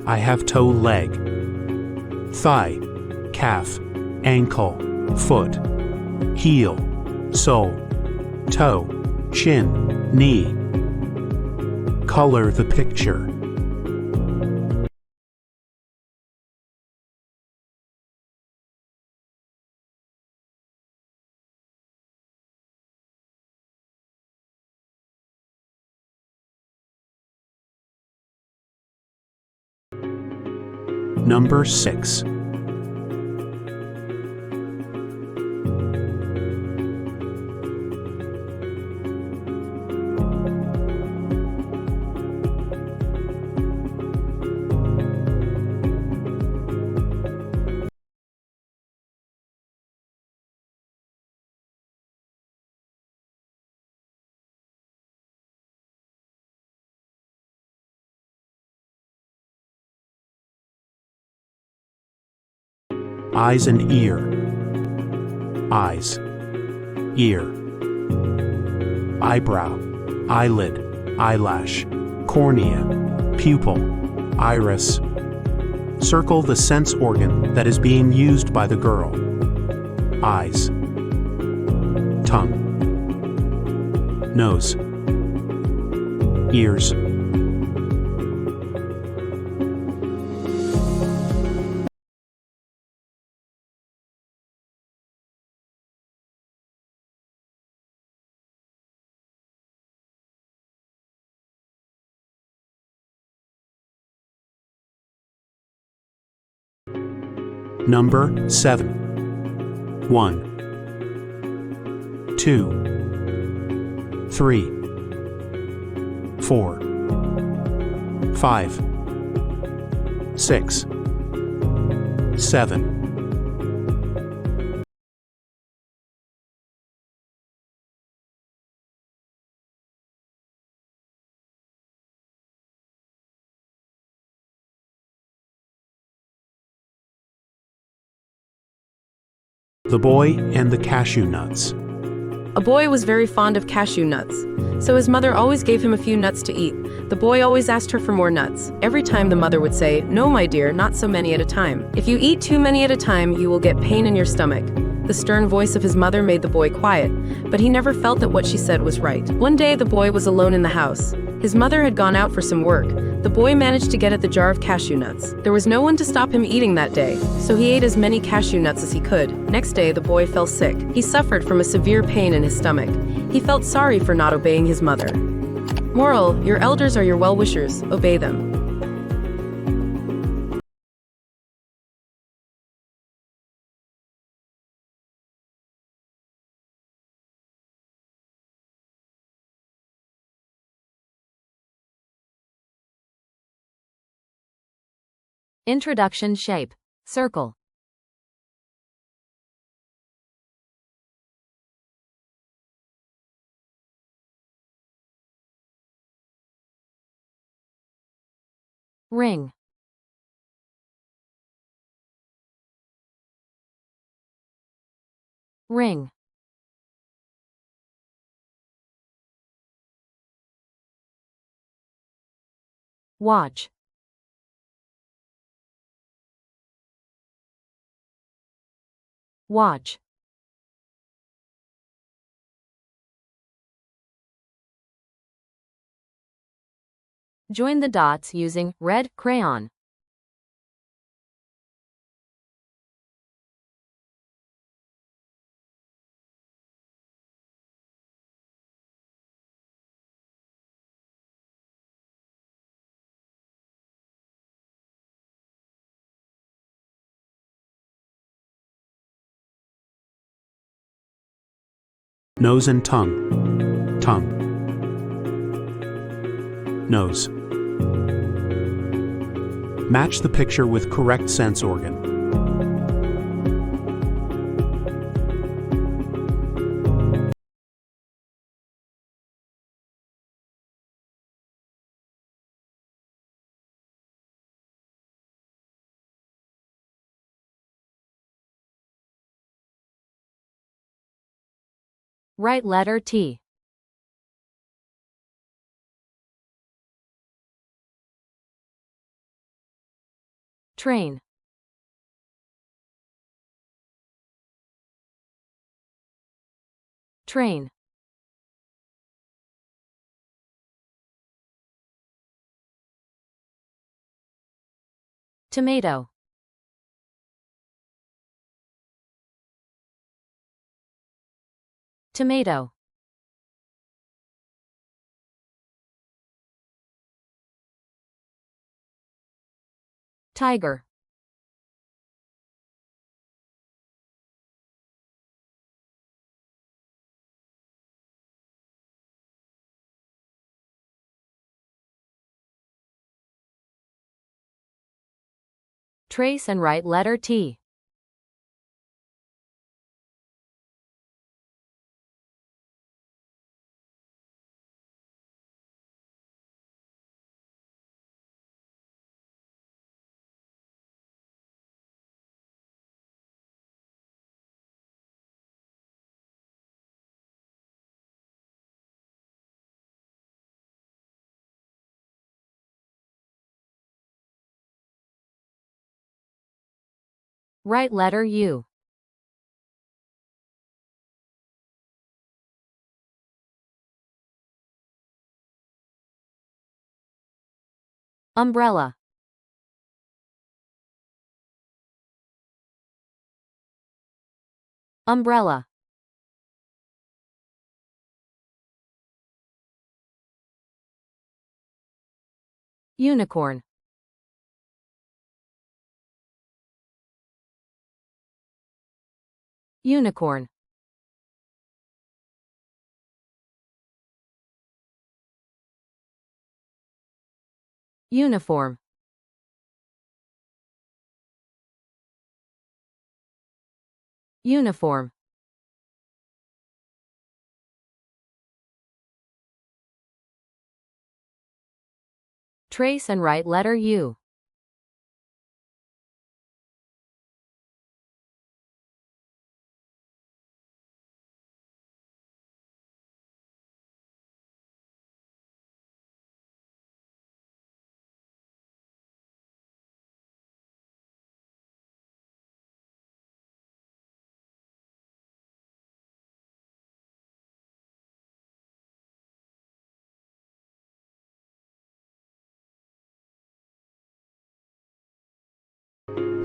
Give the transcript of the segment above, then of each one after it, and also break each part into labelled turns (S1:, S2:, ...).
S1: I have toe, leg, thigh, calf, ankle, foot, heel, sole, toe, chin, knee. Color the picture. Number 6. Eyes and ear. Eyes, ear, eyebrow, eyelid, eyelash, cornea, pupil, iris. Circle the sense organ that is being used by the girl. Eyes, tongue, nose, ears. Number 7. 1, 2, 3, 4, 5, 6, 7. The Boy and the Cashew Nuts.
S2: A boy was very fond of cashew nuts, so his mother always gave him a few nuts to eat. The boy always asked her for more nuts. Every time the mother would say, "No, my dear, not so many at a time. If you eat too many at a time, you will get pain in your stomach." The stern voice of his mother made the boy quiet, but he never felt that what she said was right. One day the boy was alone in the house. His mother had gone out for some work. The boy managed to get at the jar of cashew nuts. There was no one to stop him eating that day, so he ate as many cashew nuts as he could. Next day the boy fell sick. He suffered from a severe pain in his stomach. He felt sorry for not obeying his mother. Moral: your elders are your well-wishers. Obey them.
S3: Introduction. Shape. Circle. Ring. Ring. Watch. Watch. Join the dots using red crayon.
S1: Nose and tongue. Tongue. Nose. Match the picture with correct sense organ.
S3: Write letter T. Train. Train. Tomato. Tomato. Tiger. Trace and write letter T. Write letter U. Umbrella. Umbrella. Unicorn. Unicorn. Uniform. Uniform. Trace and write letter U.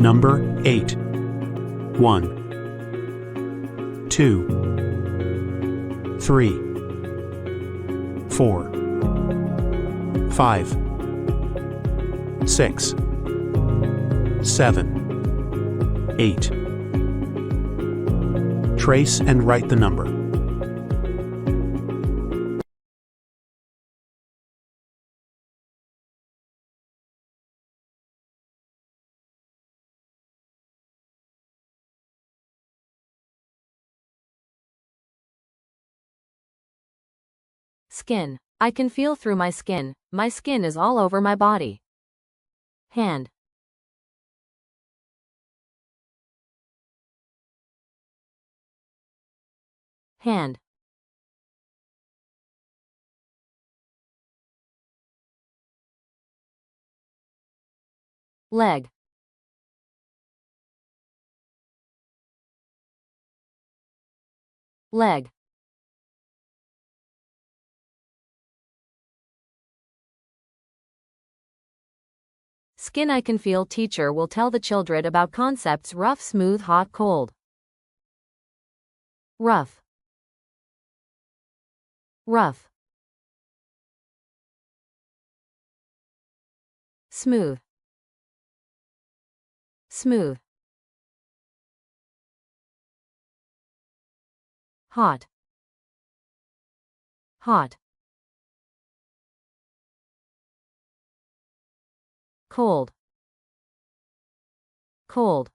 S1: Number 8. 1, 2, 3, 4, 5, 6, 7, 8. Trace and write the number.
S3: Skin. I can feel through my skin. My skin is all over my body. Hand. Hand. Leg. Leg. Skin. I can feel. Teacher will tell the children about concepts: rough, smooth, hot, cold. Rough. Rough. Smooth. Smooth. Hot. Hot. Cold. Cold.